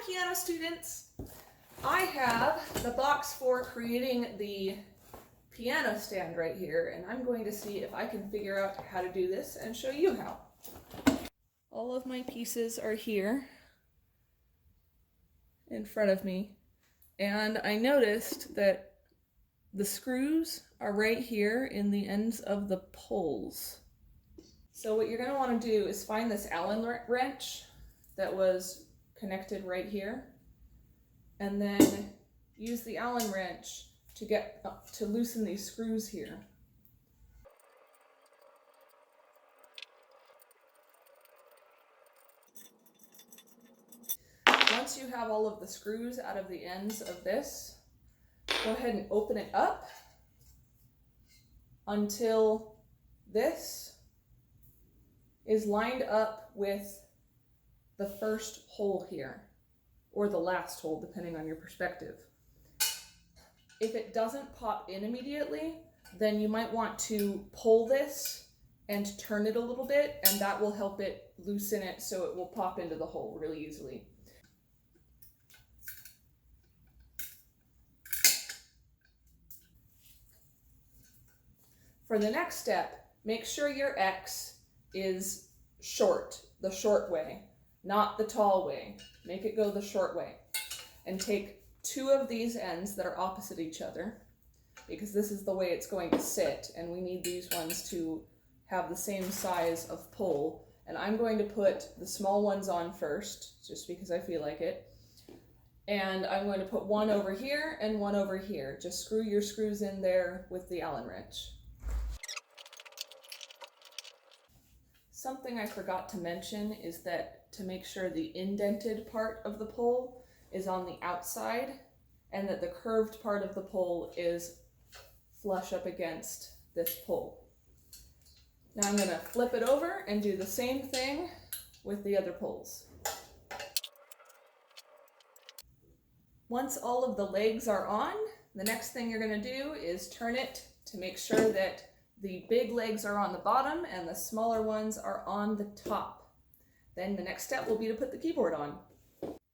piano students! I have the box for creating the piano stand right here, and I'm going to see if I can figure out how to do this and show you how. All of my pieces are here in front of me, and I noticed that the screws are right here in the ends of the poles. So what you're going to want to do is find this Allen wrench that was connected right here, and then use the Allen wrench to loosen these screws here. Once you have all of the screws out of the ends of this, go ahead and open it up until this is lined up with the first hole here, or the last hole, depending on your perspective. If it doesn't pop in immediately, then you might want to pull this and turn it a little bit, and that will help it loosen it so it will pop into the hole really easily. For the next step, make sure your X is short, the short way, not the tall way. Make it go the short way. And take two of these ends that are opposite each other, because this is the way it's going to sit, and we need these ones to have the same size of pull. And I'm going to put the small ones on first, just because I feel like it. And I'm going to put one over here and one over here. Just screw your screws in there with the Allen wrench. Something I forgot to mention is that to make sure the indented part of the pole is on the outside and that the curved part of the pole is flush up against this pole. Now I'm going to flip it over and do the same thing with the other poles. Once all of the legs are on, the next thing you're going to do is turn it to make sure that the big legs are on the bottom and the smaller ones are on the top. Then the next step will be to put the keyboard on.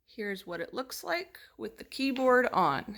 Here's what it looks like with the keyboard on.